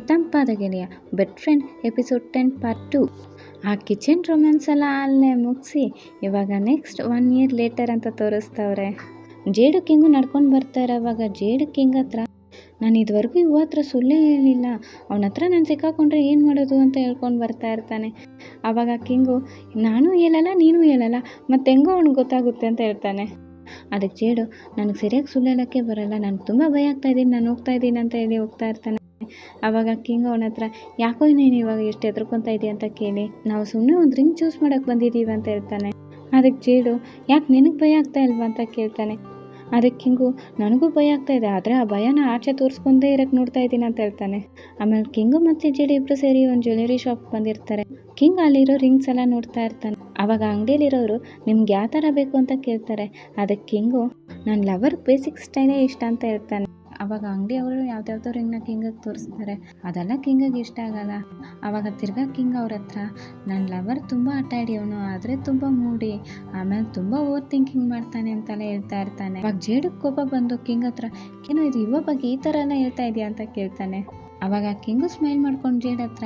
ತಂಪಾದ ಗೆಳೆಯ bed friend episode 10 part 2. ಆ ಕಿಚನ್ ರೊಮ್ಯಾನ್ಸ್ ಎಲ್ಲ ಅಲ್ಲೇ ಮುಗಿಸಿ ಇವಾಗ ನೆಕ್ಸ್ಟ್ 1 year ಲೇಟರ್ ಅಂತ ತೋರಿಸ್ತವ್ರೆ. ಜೇಡು ಕಿಂಗು ನಡ್ಕೊಂಡು ಬರ್ತಾರೆ. ಅವಾಗ ಜೇಡು ಕಿಂಗ್ ಹತ್ರ ನಾನು ಇದುವರೆಗೂ ಇವ ಹತ್ರ ಸುಳ್ಳೇ ಹೇಳಿಲ್ಲ, ಅವನ ಹತ್ರ ನಾನು ಸಿಕ್ಕಾಕೊಂಡ್ರೆ ಏನು ಮಾಡೋದು ಅಂತ ಹೇಳ್ಕೊಂಡು ಬರ್ತಾ ಇರ್ತಾನೆ. ಆವಾಗ ಕಿಂಗು ನಾನು ಹೇಳಲ್ಲ ನೀನು ಹೇಳಲ್ಲ ಮತ್ತೆ ಹೆಂಗೋ ಅವ್ನಿಗೆ ಗೊತ್ತಾಗುತ್ತೆ ಅಂತ ಹೇಳ್ತಾನೆ. ಅದಕ್ಕೆ ಜೇಡು ನನಗೆ ಸರಿಯಾಗಿ ಸುಳ್ಳು ಹೇಳೋಕ್ಕೆ ಬರಲ್ಲ, ನನಗೆ ತುಂಬ ಭಯ ಆಗ್ತಾಯಿದ್ದೀನಿ, ನಾನು ಹೋಗ್ತಾ ಇದ್ದೀನಿ ಅಂತ ಹೇಳಿ ಹೋಗ್ತಾ ಇರ್ತಾನೆ. ಆವಾಗ ಕಿಂಗ್ ಅವನ ಹತ್ರ ಯಾಕೋ ನೀನು ಇವಾಗ ಎಷ್ಟು ಹೆದರ್ಕೊತಾ ಇದೆಯಾ ಅಂತ ಕೇಳಿ ನಾವು ಸುಮ್ಮನೆ ಒಂದು ರಿಂಗ್ ಚೂಸ್ ಮಾಡೋಕ್ಕೆ ಬಂದಿದ್ದೀವಿ ಅಂತ ಹೇಳ್ತಾನೆ. ಅದಕ್ಕೆ ಜೇಡು ಯಾಕೆ ನಿನಗೆ ಭಯ ಆಗ್ತಾ ಇಲ್ವಾ ಅಂತ ಕೇಳ್ತಾನೆ. ಅದಕ್ಕೆ ಕಿಂಗು ನನಗೂ ಭಯ ಆಗ್ತಾ ಇದೆ, ಆದರೆ ಆ ಭಯನ ಆಚೆ ತೋರಿಸ್ಕೊಂಡೇ ಇರೋಕ್ಕೆ ನೋಡ್ತಾ ಇದ್ದೀನಿ ಅಂತ ಹೇಳ್ತಾನೆ. ಆಮೇಲೆ ಕಿಂಗು ಮತ್ತು ಜೇಡು ಇಬ್ಬರು ಸೇರಿ ಒಂದು ಜ್ಯುವೆಲರಿ ಶಾಪ್ ಬಂದಿರ್ತಾರೆ. ಕಿಂಗ್ ಅಲ್ಲಿರೋ ರಿಂಗ್ಸ್ ಎಲ್ಲ ನೋಡ್ತಾ ಇರ್ತಾನೆ. ಆವಾಗ ಅಂಗಡಿಯಲ್ಲಿರೋರು ನಿಮ್ಗೆ ಯಾವ ಥರ ಬೇಕು ಅಂತ ಕೇಳ್ತಾರೆ. ಅದಕ್ಕೆ ಕಿಂಗು ನನ್ನ ಲವರ್ ಬೇಸಿಕ್ ಸ್ಟೈಲೇ ಇಷ್ಟ ಅಂತ ಹೇಳ್ತಾನೆ. ಆವಾಗ ಅಂಗಡಿಯವರು ಯಾವ್ದಾವ್ದೋ ರಿಂಗ್ನ ಕಿಂಗಿಗೆ ತೋರಿಸ್ತಾರೆ. ಅದೆಲ್ಲ ಕಿಂಗಿಗೆ ಇಷ್ಟ ಆಗಲ್ಲ. ಆವಾಗ ತಿರ್ಗಾ ಕಿಂಗ್ ಅವ್ರ ಹತ್ರ ನನ್ನ ಲವರ್ ತುಂಬ ಆಟ ಆಡಿಯವನು, ಆದರೆ ತುಂಬ ಮೂಡಿ, ಆಮೇಲೆ ತುಂಬ ಓವರ್ ಥಿಂಕಿಂಗ್ ಮಾಡ್ತಾನೆ ಅಂತೆಲ್ಲ ಹೇಳ್ತಾ ಇರ್ತಾನೆ. ಅವಾಗ ಜೇಡಕ್ಕೆ ಕೋಪ ಬಂದು ಕಿಂಗ್ ಹತ್ರ ಏನೋ ಇದು ಯುವ ಬಗ್ಗೆ ಈ ಥರ ಎಲ್ಲ ಹೇಳ್ತಾ ಇದೆಯಾ ಅಂತ ಕೇಳ್ತಾನೆ. ಆವಾಗ ಕಿಂಗು ಸ್ಮೈಲ್ ಮಾಡ್ಕೊಂಡು ಜೇಡ್ ಹತ್ರ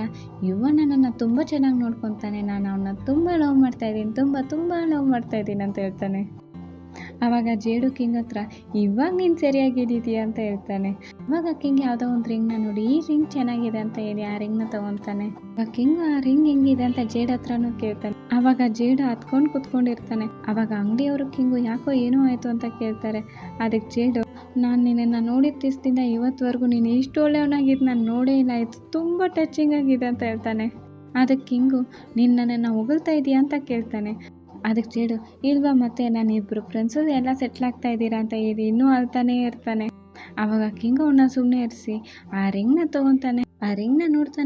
ಯುವ ನನ್ನನ್ನು ತುಂಬ ಚೆನ್ನಾಗಿ ನೋಡ್ಕೊತಾನೆ, ನಾನು ಅವನ್ನ ತುಂಬ ಲವ್ ಮಾಡ್ತಾಯಿದ್ದೀನಿ, ತುಂಬ ಲವ್ ಮಾಡ್ತಾಯಿದ್ದೀನಿ ಅಂತ ಹೇಳ್ತಾನೆ. ಆವಾಗ ಜೇಡು ಕಿಂಗ್ ಹತ್ರ ಇವಾಗ ನೀನು ಸರಿಯಾಗಿದ್ದೀಯಾ ಅಂತ ಹೇಳ್ತಾನೆ. ಆವಾಗ ಕಿಂಗ್ ಯಾವುದೋ ಒಂದು ರಿಂಗ್ನ ನೋಡಿ ಈ ರಿಂಗ್ ಚೆನ್ನಾಗಿದೆ ಅಂತ ಹೇಳಿ ಆ ರಿಂಗ್ನ ತೊಗೊತಾನೆ. ಆವಾಗ ಕಿಂಗ್ ಆ ರಿಂಗ್ ಹೆಂಗಿದೆ ಅಂತ ಜೇಡ್ ಹತ್ರನೂ ಕೇಳ್ತಾನೆ. ಆವಾಗ ಜೇಡು ಹತ್ಕೊಂಡು ಕುತ್ಕೊಂಡಿರ್ತಾನೆ. ಆವಾಗ ಅಂಗಡಿಯವರು ಕಿಂಗು ಯಾಕೋ ಏನೋ ಆಯಿತು ಅಂತ ಕೇಳ್ತಾರೆ. ಅದಕ್ಕೆ ಜೇಡು ನಾನು ನಿನ್ನನ್ನು ನೋಡಿದ ದಿವಸದಿಂದ ಇವತ್ತುವರೆಗೂ ನೀನು ಇಷ್ಟು ಒಳ್ಳೆಯವನಾಗಿದ್ದು ನಾನು ನೋಡೇ ಇಲ್ಲ, ಇದು ತುಂಬ ಟಚಿಂಗ್ ಆಗಿದೆ ಅಂತ ಹೇಳ್ತಾನೆ. ಅದಕ್ಕೆ ಕಿಂಗು ನೀನು ನನ್ನನ್ನು ಹೊಗಳ್ತಾ ಇದೀಯಾ ಅಂತ ಕೇಳ್ತಾನೆ. ಅದಕ್ಕೆ ಜೇಡು ಇಲ್ವಾ ಮತ್ತೆ ನಾನು ಇಬ್ಬರು ಫ್ರೆಂಡ್ಸು ಎಲ್ಲ ಸೆಟ್ಲ್ ಆಗ್ತಾ ಇದ್ದೀರಾ ಅಂತ ಹೇಳಿ ಇನ್ನೂ ಅಳ್ತಾನೇ ಇರ್ತಾನೆ. ಆವಾಗ ಕಿಂಗ್ ಅವನ್ನ ಸುಮ್ಮನೆ ಇರಿಸಿ ಆ ರಿಂಗ್ನ ತೊಗೊತಾನೆ. ಆ ರಿಂಗ್ನ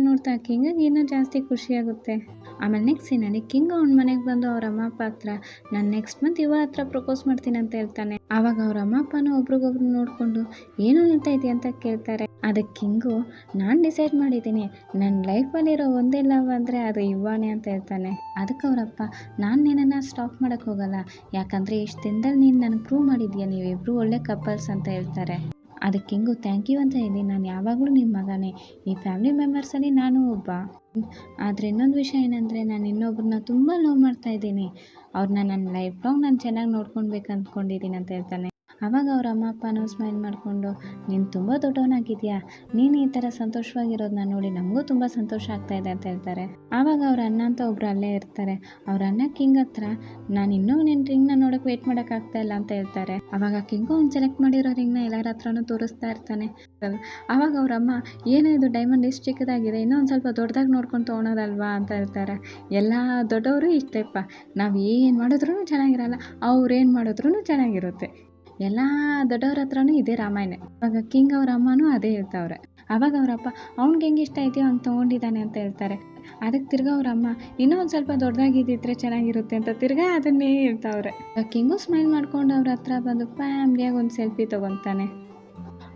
ನೋಡ್ತಾ ಕಿಂಗಿಗೆ ಇನ್ನೂ ಜಾಸ್ತಿ ಖುಷಿಯಾಗುತ್ತೆ. ಆಮೇಲೆ ನೆಕ್ಸ್ಟ್ ಸೀನಲ್ಲಿ ಕಿಂಗ್ ಅವನ ಮನೆಗೆ ಬಂದು ಅವ್ರ ಅಮ್ಮ ಅಪ್ಪ ಹತ್ರ ನಾನು ನೆಕ್ಸ್ಟ್ ಮಂತ್ ಇವ ಹತ್ರ ಪ್ರಪೋಸ್ ಮಾಡ್ತೀನಿ ಅಂತ ಹೇಳ್ತಾನೆ. ಆವಾಗ ಅವ್ರ ಅಮ್ಮ ಅಪ್ಪನೂ ಒಬ್ರಿಗೊಬ್ರು ನೋಡಿಕೊಂಡು ಏನು ಹೇಳ್ತಾ ಇದೆಯಾ ಅಂತ ಕೇಳ್ತಾರೆ. ಅದಕ್ಕೆ ಕಿಂಗು ನಾನು ಡಿಸೈಡ್ ಮಾಡಿದ್ದೀನಿ, ನನ್ನ ಲೈಫಲ್ಲಿರೋ ಒಂದೇ ಲವ್ ಅಂದರೆ ಅದು ಇವಾನೇ ಅಂತ ಹೇಳ್ತಾನೆ. ಅದಕ್ಕೆ ಅವರಪ್ಪ ನಾನು ನಿನ್ನನ್ನು ಸ್ಟಾಪ್ ಮಾಡೋಕ್ಕೆ ಹೋಗಲ್ಲ, ಯಾಕಂದರೆ ಇಷ್ಟು ದಿನದಲ್ಲಿ ನೀನು ನನಗೆ ಪ್ರೂವ್ ಮಾಡಿದ್ಯಾ ನೀವಿಬ್ಬರು ಒಳ್ಳೆ ಕಪಲ್ಸ್ ಅಂತ ಹೇಳ್ತಾರೆ. ಅದಕ್ಕೆ ಕಿಂಗು ಥ್ಯಾಂಕ್ ಯು ಅಂತ ಹೇಳಿ ನಾನು ಯಾವಾಗಲೂ ನಿಮ್ಮ ಮಗನೇ, ಈ ಫ್ಯಾಮಿಲಿ ಮೆಂಬರ್ಸಲ್ಲಿ ನಾನು ಒಬ್ಬ, ಆದರೆ ಇನ್ನೊಂದು ವಿಷಯ ಏನಂದರೆ ನಾನು ಇನ್ನೊಬ್ಬರನ್ನ ತುಂಬ ಲವ್ ಮಾಡ್ತಾಯಿದ್ದೀನಿ, ಅವ್ರನ್ನ ನನ್ನ ಲೈಫ್ ಲಾಂಗ್ ನಾನು ಚೆನ್ನಾಗಿ ನೋಡ್ಕೊಳ್ಬೇಕು ಅಂದ್ಕೊಂಡಿದ್ದೀನಿ ಅಂತ ಹೇಳ್ತಾನೆ. ಆವಾಗ ಅವ್ರ ಅಮ್ಮ ಅಪ್ಪನೂ ಸ್ಮೈಲ್ ಮಾಡಿಕೊಂಡು ನೀನು ತುಂಬ ದೊಡ್ಡವನಾಗಿದೆಯಾ, ನೀನು ಈ ಥರ ಸಂತೋಷವಾಗಿರೋದನ್ನ ನೋಡಿ ನಮಗೂ ತುಂಬ ಸಂತೋಷ ಆಗ್ತಾಯಿದೆ ಅಂತ ಹೇಳ್ತಾರೆ. ಆವಾಗ ಅವ್ರ ಅಣ್ಣ ಅಂತ ಒಬ್ಬರು ಅಲ್ಲೇ ಇರ್ತಾರೆ. ಅವ್ರ ಅಣ್ಣ ಕಿಂಗ್ ಹತ್ರ ನಾನು ಇನ್ನೂ ನಿನ್ನ ರಿಂಗ್ನ ನೋಡೋಕೆ ವೆಯ್ಟ್ ಮಾಡೋಕ್ಕಾಗ್ತಾ ಇಲ್ಲ ಅಂತ ಹೇಳ್ತಾರೆ. ಆವಾಗ ಕಿಂಗು ಅವ್ನು ಸೆಲೆಕ್ಟ್ ಮಾಡಿರೋ ರಿಂಗ್ನ ಎಲ್ಲರ ಹತ್ರನೂ ತೋರಿಸ್ತಾ ಇರ್ತಾನೆ. ಆವಾಗ ಅವ್ರಮ್ಮ ಏನೋ ಇದು ಡೈಮಂಡ್ ಎಷ್ಟು ಚಿಕ್ಕದಾಗಿದೆ, ಇನ್ನೂ ಒಂದು ಸ್ವಲ್ಪ ದೊಡ್ಡದಾಗಿ ನೋಡ್ಕೊಂಡು ತೊಗೊಳೋದಲ್ವಾ ಅಂತ ಹೇಳ್ತಾರೆ. ಎಲ್ಲ ದೊಡ್ಡವರು ಇಷ್ಟೇಪ್ಪ, ನಾವು ಏನು ಮಾಡಿದ್ರೂ ಚೆನ್ನಾಗಿರಲ್ಲ, ಅವ್ರೇನು ಮಾಡಿದ್ರೂ ಚೆನ್ನಾಗಿರುತ್ತೆ, ಎಲ್ಲ ದೊಡ್ಡವ್ರ ಹತ್ರನೂ ಇದೇ ರಾಮಾಯಣ. ಆವಾಗ ಕಿಂಗ್ ಅವ್ರ ಅಮ್ಮನೂ ಅದೇ ಹೇಳ್ತಾವ್ರೆ. ಆವಾಗ ಅವರಪ್ಪ ಅವ್ನಿಗೆ ಹೆಂಗೆ ಇಷ್ಟ ಇದೆಯೋ ಅವ್ನು ತೊಗೊಂಡಿದ್ದಾನೆ ಅಂತ ಹೇಳ್ತಾರೆ. ಅದಕ್ಕೆ ತಿರ್ಗಾ ಅವ್ರ ಅಮ್ಮ ಇನ್ನೂ ಒಂದು ಸ್ವಲ್ಪ ದೊಡ್ಡದಾಗಿದ್ದಿದ್ರೆ ಚೆನ್ನಾಗಿರುತ್ತೆ ಅಂತ ತಿರ್ಗಾ ಅದನ್ನೇ ಹೇಳ್ತಾವ್ರೆ. ಕಿಂಗು ಸ್ಮೈಲ್ ಮಾಡ್ಕೊಂಡು ಅವ್ರ ಹತ್ರ ಬಂದು ಫ್ಯಾಮ್ಲಿಯಾಗಿ ಒಂದು ಸೆಲ್ಫಿ ತೊಗೊತಾನೆ.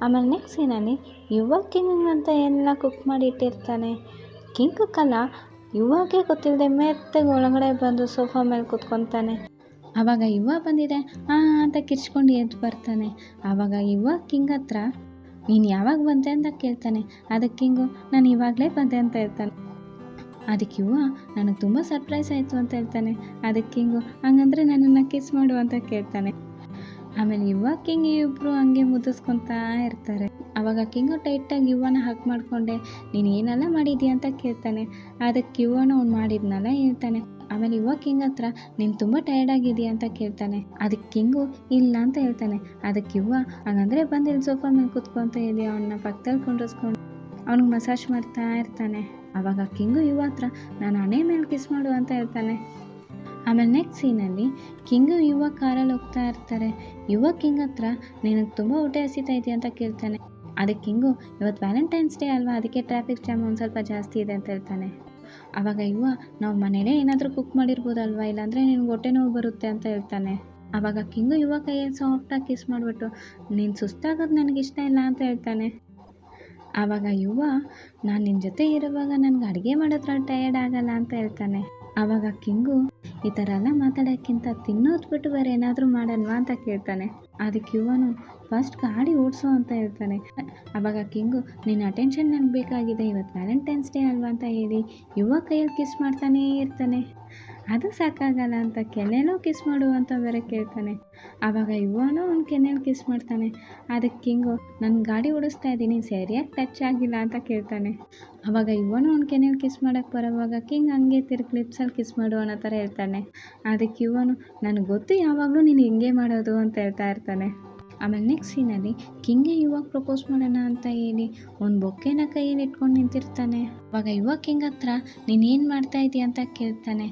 ಆಮೇಲೆ ನೆಕ್ಸ್ಟ್ ಸೀನಲ್ಲಿ ಯುವ ಕಿಂಗ್ ಅಂತ ಎಲ್ಲ ಕುಕ್ ಮಾಡಿ ಇಟ್ಟಿರ್ತಾನೆ. ಕಿಂಗ್ ಕಲ್ಲ ಯುವಾಗೆ ಗೊತ್ತಿಲ್ಲದೆ ಮೆತ್ತಗೆ ಒಳಗಡೆ ಬಂದು ಸೋಫಾ ಮೇಲೆ ಕೂತ್ಕೊತಾನೆ. ಆವಾಗ ಯುವ ಬಂದಿದೆ ಅಂತ ಕಿರ್ಚ್ಕೊಂಡು ಎದ್ದು ಬರ್ತಾನೆ. ಆವಾಗ ಯುವ ಕಿಂಗ್ ಹತ್ರ ನೀನು ಯಾವಾಗ ಬಂದೆ ಅಂತ ಕೇಳ್ತಾನೆ. ಅದಕ್ಕೆ ಕಿಂಗು ನಾನು ಇವಾಗಲೇ ಬಂದೆ ಅಂತ ಹೇಳ್ತಾನೆ. ಅದಕ್ಕೆ ಯುವ ನನಗೆ ತುಂಬ ಸರ್ಪ್ರೈಸ್ ಆಯಿತು ಅಂತ ಹೇಳ್ತಾನೆ. ಅದಕ್ಕೆ ಕಿಂಗು ಹಂಗಂದ್ರೆ ನನ್ನನ್ನು ಕಿಸ್ ಮಾಡು ಅಂತ ಕೇಳ್ತಾನೆ. ಆಮೇಲೆ ಯುವ ಕಿಂಗ್ ಇಬ್ಬರು ಹಂಗೆ ಮುದ್ದಿಸ್ಕೊತಾ ಇರ್ತಾರೆ. ಆವಾಗ ಕಿಂಗು ಟೈಟಾಗಿ ಯುವನ ಹಕ್ ಮಾಡಿಕೊಂಡೆ ನೀನು ಏನೆಲ್ಲ ಮಾಡಿದ್ಯಾ ಅಂತ ಕೇಳ್ತಾನೆ. ಅದಕ್ಕೆ ಯುವನ ಅವ್ನು ಮಾಡಿದ್ನಲ್ಲ ಹೇಳ್ತಾನೆ. ಆಮೇಲೆ ಯುವ ಕಿಂಗ್ ಹತ್ರ ನೀನು ತುಂಬ ಟಯರ್ಡ್ ಆಗಿದೆಯಾ ಅಂತ ಕೇಳ್ತಾನೆ. ಅದಕ್ಕೆ ಕಿಂಗು ಇಲ್ಲ ಅಂತ ಹೇಳ್ತಾನೆ. ಅದಕ್ಕೆ ಯುವ ಹಾಗಂದರೆ ಬಂದಿಲ್ಲಿ ಸೋಫಾ ಮೇಲೆ ಕೂತ್ಕೊ ಅಂತ ಹೇಳಿ ಅವನ್ನ ಪಕ್ಕದಲ್ಲಿ ಕುಂಡ್ರಿಸ್ಕೊಂಡು ಅವ್ನಿಗೆ ಮಸಾಜ್ ಮಾಡ್ತಾ ಇರ್ತಾನೆ. ಆವಾಗ ಕಿಂಗು ಯುವ ಹತ್ರ ನಾನು ಹಣೆ ಮೇಲೆ ಕಿಸ್ ಮಾಡು ಅಂತ ಹೇಳ್ತಾನೆ. ಆಮೇಲೆ ನೆಕ್ಸ್ಟ್ ಸೀನಲ್ಲಿ ಕಿಂಗು ಯುವ ಕಾರಲ್ಲಿ ಹೋಗ್ತಾ ಇರ್ತಾರೆ. ಯುವ ಕಿಂಗ್ ಹತ್ರ ನಿನಗೆ ತುಂಬ ಹೊಟ್ಟೆ ಹಸಿತಾ ಇದೆಯಾ ಅಂತ ಕೇಳ್ತಾನೆ. ಅದಕ್ಕೆ ಕಿಂಗು ಇವತ್ತು ವ್ಯಾಲೆಂಟೈನ್ಸ್ ಡೇ ಅಲ್ವಾ, ಅದಕ್ಕೆ ಟ್ರಾಫಿಕ್ ಜಾಮ್ ಒಂದು ಸ್ವಲ್ಪ ಜಾಸ್ತಿ ಇದೆ ಅಂತ ಹೇಳ್ತಾನೆ. ಆವಾಗ ಯುವ ನಾವು ಮನೇಲೇ ಏನಾದರೂ ಕುಕ್ ಮಾಡಿರ್ಬೋದಲ್ವಾ, ಇಲ್ಲಾಂದರೆ ನಿನ್ಗೆ ಹೊಟ್ಟೆ ನೋವು ಬರುತ್ತೆ ಅಂತ ಹೇಳ್ತಾನೆ. ಆವಾಗ ಕಿಂಗು ಯುವ ಕೈಯಲ್ಲಿ ಸಾಫ್ಟಾಗಿ ಕಿಸ್ ಮಾಡಿಬಿಟ್ಟು ನೀನು ಸುಸ್ತಾಗೋದು ನನಗಿಷ್ಟ ಇಲ್ಲ ಅಂತ ಹೇಳ್ತಾನೆ. ಆವಾಗ ಯುವ ನಾನು ನಿನ್ನ ಜೊತೆ ಇರುವಾಗ ನನಗೆ ಅಡುಗೆ ಮಾಡೋದ್ರ ಟಯರ್ಡ್ ಆಗಲ್ಲ ಅಂತ ಹೇಳ್ತಾನೆ. ಆವಾಗ ಕಿಂಗು ಈ ಥರ ಎಲ್ಲ ಮಾತಾಡೋಕ್ಕಿಂತ ತಿನ್ನೋದು ಬಿಟ್ಟು ಬೇರೆ ಏನಾದರೂ ಮಾಡಲ್ವಾ ಅಂತ ಕೇಳ್ತಾನೆ. ಅದಕ್ಕೆ ಇವನು ಫಸ್ಟ್ ಗಾಡಿ ಓಡಿಸೋ ಅಂತ ಹೇಳ್ತಾನೆ. ಆವಾಗ ಕಿಂಗು ನಿನ್ನ ಅಟೆನ್ಷನ್ ನನಗೆ ಬೇಕಾಗಿದೆ, ಇವತ್ತು ವ್ಯಾಲೆಂಟೈನ್ಸ್ ಡೇ ಅಲ್ವಾ ಅಂತ ಹೇಳಿ ಕೈಯಲ್ಲಿ ಕಿಸ್ ಮಾಡ್ತಾನೇ ಇರ್ತಾನೆ. ಅದು ಸಾಕಾಗಲ್ಲ ಅಂತ ಕೆನ್ನೆನೂ ಕಿಸ್ ಮಾಡು ಅಂತ ಬೇರೆ ಕೇಳ್ತಾನೆ. ಆವಾಗ ಇವನು ಅವ್ನ ಕೆನ್ನೆಯಲ್ಲಿ ಕಿಸ್ ಮಾಡ್ತಾನೆ. ಅದಕ್ಕೆ ಕಿಂಗು ನಾನು ಗಾಡಿ ಓಡಿಸ್ತಾ ಇದ್ದೀನಿ, ಸರಿಯಾಗಿ ಟಚ್ ಆಗಿಲ್ಲ ಅಂತ ಕೇಳ್ತಾನೆ. ಆವಾಗ ಇವನು ಅವ್ನ ಕೆನ್ನೆಯಲ್ಲಿ ಕಿಸ್ ಮಾಡೋಕ್ಕೆ ಬರೋವಾಗ ಕಿಂಗ್ ಹಂಗೆ ತಿರ್ಗಿ ಲಿಪ್ಸಲ್ಲಿ ಕಿಸ್ ಮಾಡು ಅನ್ನೋ ಥರ ಹೇಳ್ತಾನೆ. ಅದಕ್ಕೆ ಇವನು ನನಗೆ ಗೊತ್ತು ಯಾವಾಗಲೂ ನೀನು ಹಿಂಗೆ ಮಾಡೋದು ಅಂತ ಹೇಳ್ತಾ ಇರ್ತಾನೆ. ಆಮೇಲೆ ನೆಕ್ಸ್ಟ್ ಸೀನಲ್ಲಿ ಕಿಂಗೆ ಪ್ರಪೋಸ್ ಮಾಡೋಣ ಅಂತ ಹೇಳಿ ಒಂದು ಬೊಕ್ಕೆನ ಕೈಯಲ್ಲಿ ಇಟ್ಕೊಂಡು ನಿಂತಿರ್ತಾನೆ. ಆವಾಗ ಕಿಂಗ್ ಹತ್ರ ನೀನೇನು ಮಾಡ್ತಾ ಇದೀಯ ಅಂತ ಕೇಳ್ತಾನೆ.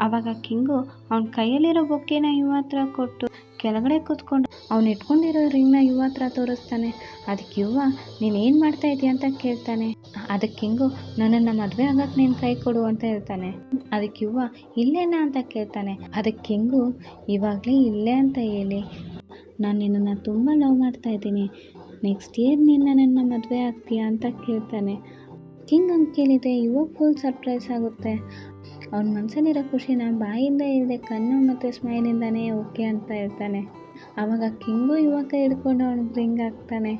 ಆವಾಗ ಕಿಂಗು ಅವ್ನ ಕೈಯಲ್ಲಿರೋ ಬೊಕ್ಕೆನ ಹತ್ರ ಕೊಟ್ಟು ಕೆಳಗಡೆ ಕೂತ್ಕೊಂಡು ಅವ್ನು ಇಟ್ಕೊಂಡಿರೋ ರಿಂಗ್ನ ಹತ್ರ ತೋರಿಸ್ತಾನೆ. ಅದಕ್ಕೆ ನೀನೇನು ಮಾಡ್ತಾ ಇದೀಯ ಅಂತ ಕೇಳ್ತಾನೆ. ಅದಕ್ಕೆ ಕಿಂಗು ನನ್ನನ್ನು ಮದುವೆ ಆಗಕ್ಕೆ ನೀನು ಕೈ ಕೊಡು ಅಂತ ಹೇಳ್ತಾನೆ. ಅದಕ್ಕೆ ಇಲ್ಲೇನಾ ಅಂತ ಕೇಳ್ತಾನೆ. ಅದಕ್ಕೆ ಕಿಂಗು ಇವಾಗಲೇ ಇಲ್ಲೇ ಅಂತ ಹೇಳಿ ನಾನು ನಿನ್ನನ್ನು ತುಂಬ ಲವ್ ಮಾಡ್ತಾ ಇದ್ದೀನಿ, ನೆಕ್ಸ್ಟ್ ಇಯರ್ ನೀನು ನನ್ನ ಮದುವೆ ಆಗ್ತೀಯಾ ಅಂತ ಕೇಳ್ತಾನೆ. ಕಿಂಗ್ ಹಂಗೆ ಕೇಳಿದೆ ಫುಲ್ ಸರ್ಪ್ರೈಸ್ ಆಗುತ್ತೆ. ಅವ್ನ ಮನಸ್ಸಲ್ಲಿರೋ ಖುಷಿನ ಬಾಯಿಂದ ಇಲ್ಲದೆ ಕಣ್ಣು ಮತ್ತು ಸ್ಮೈಲಿಂದನೇ ಓಕೆ ಅಂತ ಹೇಳ್ತಾನೆ. ಆವಾಗ ಕಿಂಗು ಕೈ ಹಿಡ್ಕೊಂಡು ಅವ್ನಿಗೆ ರಿಂಗ್ ಹಾಕ್ತಾನೆ.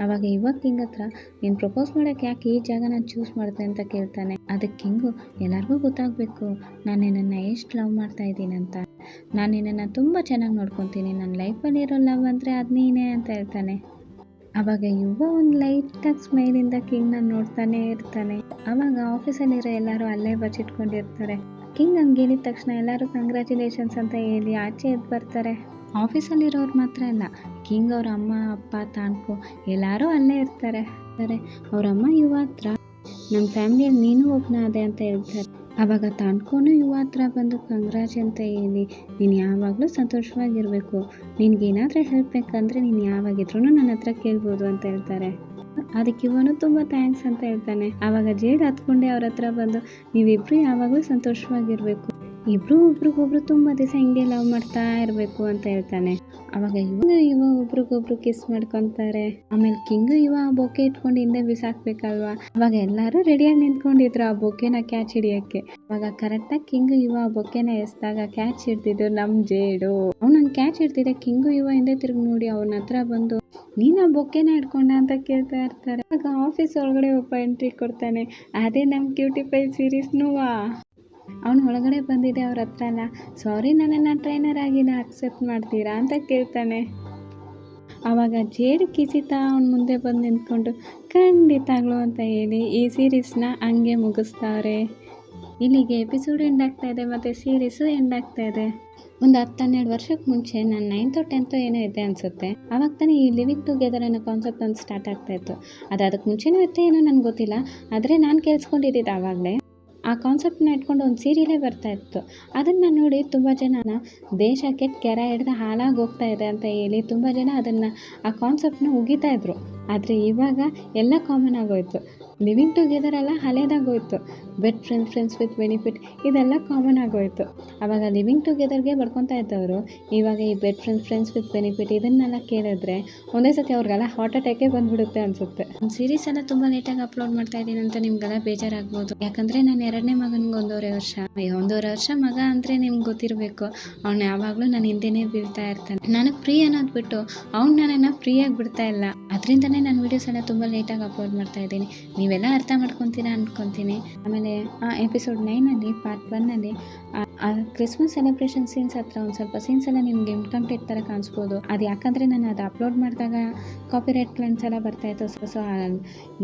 ಆವಾಗ ಕಿಂಗ್ ಹತ್ರ ನೀನು ಪ್ರಪೋಸ್ ಮಾಡೋಕ್ಕೆ ಯಾಕೆ ಈ ಜಾಗನ ಚೂಸ್ ಮಾಡಿದೆ ಅಂತ ಕೇಳ್ತಾನೆ. ಅದಕ್ಕೆ ಕಿಂಗು ಎಲ್ಲರಿಗೂ ಗೊತ್ತಾಗಬೇಕು ನಾನು ನಿನ್ನನ್ನು ಎಷ್ಟು ಲವ್ ಮಾಡ್ತಾ ಇದ್ದೀನಿ ಅಂತ, ನಾನು ನಿನ್ನನ್ನು ತುಂಬ ಚೆನ್ನಾಗಿ ನೋಡ್ಕೊತೀನಿ, ನನ್ನ ಲೈಫಲ್ಲಿರೋ ಲವ್ ಅಂದರೆ ಅದು ನೀನೇ ಅಂತ ಹೇಳ್ತಾನೆ. ಆವಾಗ ಒಂದು ಲೈಟಾಗಿ ಸ್ಮೈಲಿಂದ ಕಿಂಗ್ನ ನೋಡ್ತಾನೆ ಇರ್ತಾನೆ. ಆವಾಗ ಆಫೀಸಲ್ಲಿರೋ ಎಲ್ಲರೂ ಅಲ್ಲೇ ಬಚ್ಚಿಟ್ಕೊಂಡಿರ್ತಾರೆ. ಕಿಂಗ್ ಹಂಗೆ ಹೇಳಿದ ತಕ್ಷಣ ಎಲ್ಲರೂ ಕಂಗ್ರ್ಯಾಚುಲೇಷನ್ಸ್ ಅಂತ ಹೇಳಿ ಆಚೆ ಎದ್ದು ಬರ್ತಾರೆ. ಆಫೀಸಲ್ಲಿರೋರು ಮಾತ್ರ ಅಲ್ಲ, ಕಿಂಗ್ ಅವ್ರ ಅಮ್ಮ ಅಪ್ಪ ತಾನ್ಕೋ ಎಲ್ಲರೂ ಅಲ್ಲೇ ಇರ್ತಾರೆ. ಅವ್ರ ಅಮ್ಮ ಹತ್ರ ನಮ್ಮ ಫ್ಯಾಮಿಲಿಯಲ್ಲಿ ನೀನು ಒಬ್ಬನ ಅದೇ ಅಂತ ಹೇಳ್ತಾರೆ. ಆವಾಗ ತಾನ್ಕೋನು ಹತ್ರ ಬಂದು ಕಂಗ್ರಾಜ್ ಅಂತ ಹೇಳಿ ನೀನು ಯಾವಾಗಲೂ ಸಂತೋಷವಾಗಿರಬೇಕು, ನಿನಗೇನಾದರೂ ಹೆಲ್ಪ್ ಬೇಕಂದರೆ ನೀನು ಯಾವಾಗಿದ್ರೂ ನನ್ನ ಹತ್ರ ಕೇಳ್ಬೋದು ಅಂತ ಹೇಳ್ತಾರೆ. ಅದಕ್ಕೆ ತುಂಬ ಥ್ಯಾಂಕ್ಸ್ ಅಂತ ಹೇಳ್ತಾನೆ. ಆವಾಗ ಜೇಡ್ ಹತ್ಕೊಂಡೆ ಅವ್ರ ಹತ್ರ ಬಂದು ನೀವಿಬ್ಬರು ಯಾವಾಗಲೂ ಸಂತೋಷವಾಗಿರಬೇಕು, ಇಬ್ಬರು ಒಬ್ರಿಗೊಬ್ರು ತುಂಬ ದಿವಸ ಹಿಂಗೆ ಲವ್ ಮಾಡ್ತಾ ಇರಬೇಕು ಅಂತ ಹೇಳ್ತಾನೆ. ಆವಾಗ ಒಬ್ರಿಗೊಬ್ರು ಕಿಸ್ ಮಾಡ್ಕೊತಾರೆ. ಆಮೇಲೆ ಕಿಂಗು ಬೊಕ್ಕೆ ಇಟ್ಕೊಂಡು ಹಿಂದೆ ಬಿಸಾಕ್ಬೇಕಲ್ವಾ, ಅವಾಗ ಎಲ್ಲರೂ ರೆಡಿಯಾಗಿ ನಿಂತ್ಕೊಂಡಿದ್ರು ಆ ಬೊಕ್ಕೆನ ಕ್ಯಾಚ್ ಹಿಡಿಯೋಕ್ಕೆ. ಅವಾಗ ಕರೆಕ್ಟಾಗಿ ಕಿಂಗು ಬೊಕ್ಕೆನ ಎಸ್ದಾಗ ಕ್ಯಾಚ್ ಹಿಡ್ದಿದ್ದು ನಮ್ಮ ಜೇಡು. ಅವ್ನು ಕ್ಯಾಚ್ ಹಿಡ್ದಿದ್ದೆ ಕಿಂಗು ಹಿಂದೆ ತಿರುಗಿ ನೋಡಿ ಅವನ ಹತ್ರ ಬಂದು ನೀನು ಆ ಬೊಕ್ಕೆನ ಹಿಡ್ಕೊಂಡ ಅಂತ ಕೇಳ್ತಾ ಇರ್ತಾರೆ. ಆಗ ಆಫೀಸ್ ಒಳಗಡೆ ಒಬ್ಬ ಎಂಟ್ರಿ ಕೊಡ್ತಾನೆ. ಅದೇ ನಮ್ಮ ಕ್ಯೂಟಿಫೈ ಸೀರೀಸ್ನೂ ಅವನು ಒಳಗಡೆ ಬಂದಿದೆ ಅವ್ರ ಹತ್ರ ಅಲ್ಲ, ಸಾರಿ ನನ್ನನ್ನು ಟ್ರೈನರ್ ಆಗಿನ ಅಕ್ಸೆಪ್ಟ್ ಮಾಡ್ತೀರಾ ಅಂತ ಕೇಳ್ತಾನೆ. ಆವಾಗ ಜೇಡು ಕಿಸಿತಾ ಅವ್ನ ಮುಂದೆ ಬಂದು ನಿಂತ್ಕೊಂಡು ಖಂಡಿತಾಗ್ಲು ಅಂತ ಹೇಳಿ ಈ ಸೀರೀಸ್ನ ಹಂಗೆ ಮುಗಿಸ್ತಾರೆ. ಇಲ್ಲಿಗೆ ಎಪಿಸೋಡ್ ಎಂಡ್ ಆಗ್ತಾ ಇದೆ ಮತ್ತು ಸೀರೀಸು ಎಂಡ್ ಆಗ್ತಾ ಇದೆ. ಒಂದು 10-12 ವರ್ಷಕ್ಕೆ ಮುಂಚೆ ನಾನು 9th or 10th ಏನೋ ಇದೆ ಅನಿಸುತ್ತೆ. ಆವಾಗ ತಾನೇ ಈ ಲಿವಿಂಗ್ ಟುಗೆದರ್ ಅನ್ನೋ ಕಾನ್ಸೆಪ್ಟ್ ಒಂದು ಸ್ಟಾರ್ಟ್ ಆಗ್ತಾಯಿತ್ತು. ಅದಕ್ಕೆ ಮುಂಚೆನೂ ಇತ್ತೆ ಏನೋ ನನಗೆ ಗೊತ್ತಿಲ್ಲ, ಆದರೆ ನಾನು ಕೇಳಿಸ್ಕೊಂಡಿದ್ದಿದ್ದು ಆವಾಗಲೇ. ಆ ಕಾನ್ಸೆಪ್ಟನ್ನ ಇಟ್ಕೊಂಡು ಒಂದು ಸೀರಿಯಲೇ ಬರ್ತಾಯಿತ್ತು. ಅದನ್ನು ನೋಡಿ ತುಂಬ ಜನ ದೇಶ ಕೆಟ್ಟ ಕೆರೆ ಹಿಡ್ದು ಹಾಳಾಗಿ ಹೋಗ್ತಾ ಇದೆ ಅಂತ ಹೇಳಿ ತುಂಬ ಜನ ಅದನ್ನು ಆ ಕಾನ್ಸೆಪ್ಟನ್ನ ಉಗಿತಾಯಿದ್ರು. ಆದರೆ ಇವಾಗ ಎಲ್ಲ ಕಾಮನ್ ಆಗೋಯ್ತು. ಲಿವಿಂಗ್ ಟುಗೆದರ್ ಎಲ್ಲ ಹಳೇದಾಗೋಯ್ತು. ಬೆಡ್ ಫ್ರೆಂಡ್ಸ್ ವಿತ್ ಬೆನಿಫಿಟ್ ಇದೆಲ್ಲ ಕಾಮನ್ ಆಗೋಯ್ತು. ಆವಾಗ ಲಿವಿಂಗ್ ಟುಗೆದರ್ಗೆ ಬರ್ಕೊತಾ ಇದ್ದವರು ಇವಾಗ ಈ ಬೆಡ್ ಫ್ರೆಂಡ್ಸ್ ವಿತ್ ಬೆನಿಫಿಟ್ ಇದನ್ನೆಲ್ಲ ಕೇಳಿದ್ರೆ ಒಂದೇ ಸತಿ ಅವ್ರಿಗೆಲ್ಲ ಹಾರ್ಟ್ ಅಟ್ಯಾಕೇ ಬಂದ್ಬಿಡುತ್ತೆ ಅನಿಸುತ್ತೆ. ಸೀರೀಸ್ ಎಲ್ಲ ತುಂಬ ಲೇಟಾಗಿ ಅಪ್ಲೋಡ್ ಮಾಡ್ತಾ ಇದ್ದೀನಿ ಅಂತ ನಿಮ್ಗೆಲ್ಲ ಬೇಜಾರಾಗ್ಬೋದು. ಯಾಕಂದರೆ ನಾನು 2ನೇ ಮಗನಿಗೆ 1.5 ವರ್ಷ ಮಗ ಅಂದರೆ ನಿಮ್ಗೆ ಗೊತ್ತಿರಬೇಕು. ಅವ್ನು ಯಾವಾಗಲೂ ನನ್ನ ಹಿಂದೆನೇ ಬೀಳ್ತಾ ಇರ್ತಾನೆ. ನನಗೆ ಫ್ರೀ ಅನ್ನೋದು ಬಿಟ್ಟು ಅವ್ನು ನನ್ನನ್ನು ಫ್ರೀಯಾಗಿ ಬಿಡ್ತಾ ಇಲ್ಲ. ಅದರಿಂದನೇ ನಾನು ವೀಡಿಯೋಸ್ ಎಲ್ಲ ತುಂಬ ಲೇಟಾಗಿ ಅಪ್ಲೋಡ್ ಮಾಡ್ತಾ ಇದ್ದೀನಿ. ನೀವೆಲ್ಲ ಅರ್ಥ ಮಾಡ್ಕೊತೀರಾ ಅಂದ್ಕೊತೀನಿ. ಆಮೇಲೆ episode 9 part 1 Christmas celebration scenes ಹತ್ರ ಒಂದು ಸ್ವಲ್ಪ ಸೀನ್ಸ್ ಎಲ್ಲ ನಿಮ್ಗೆ ಇನ್ಕಂಪ್ಲೀಟ್ ಥರ ಕಾಣಿಸ್ಬೋದು. ಅದು ಯಾಕಂದರೆ ನಾನು ಅದು ಅಪ್ಲೋಡ್ ಮಾಡಿದಾಗ ಕಾಪಿರೈಟ್ ಕ್ಲೈಮ್ಸ್ ಎಲ್ಲ ಬರ್ತಾಯಿತ್ತು. ಸೊ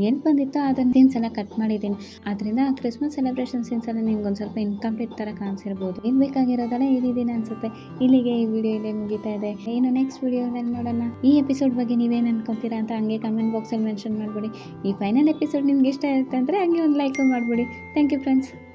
ಏನು ಬಂದಿತ್ತೋ ಅದನ್ನು ಸೀನ್ಸ್ ಎಲ್ಲ ಕಟ್ ಮಾಡಿದ್ದೀನಿ. ಅದರಿಂದ ಕ್ರಿಸ್ಮಸ್ ಸೆಲೆಬ್ರೇಷನ್ ಸೀನ್ಸ್ ಎಲ್ಲ ನಿಮ್ಗೆ ಒಂದು ಸ್ವಲ್ಪ ಇನ್ಕಂಪ್ಲೀಟ್ ಥರ ಕಾಣಿಸಿರ್ಬೋದು. ಏನು ಬೇಕಾಗಿರೋದೆಲ್ಲ ಇಲ್ಲಿದ್ದೀನಿ ಅನಿಸುತ್ತೆ. ಇಲ್ಲಿಗೆ ಈ ವಿಡಿಯೋ ಇಲ್ಲೇ ಮುಗಿತಾ ಇದೆ. ಇನ್ನು ನೆಕ್ಸ್ಟ್ ವಿಡಿಯೋದಲ್ಲಿ ನೋಡೋಣ. ಈ ಎಪಿಸೋಡ್ ಬಗ್ಗೆ ನೀವೇನು ಅನ್ಕೊತೀರಾ ಅಂತ ಹಂಗೆ ಕಮೆಂಟ್ ಬಾಕ್ಸಲ್ಲಿ ಮೆನ್ಷನ್ ಮಾಡಿಬಿಡಿ. ಈ ಫೈನಲ್ ಎಪಿಸೋಡ್ ನಿಮ್ಗೆ ಇಷ್ಟ ಆಗುತ್ತೆ ಅಂದರೆ ಹಂಗೆ ಒಂದು ಲೈಕ್ ಮಾಡಿಬಿಡಿ. Thank you friends.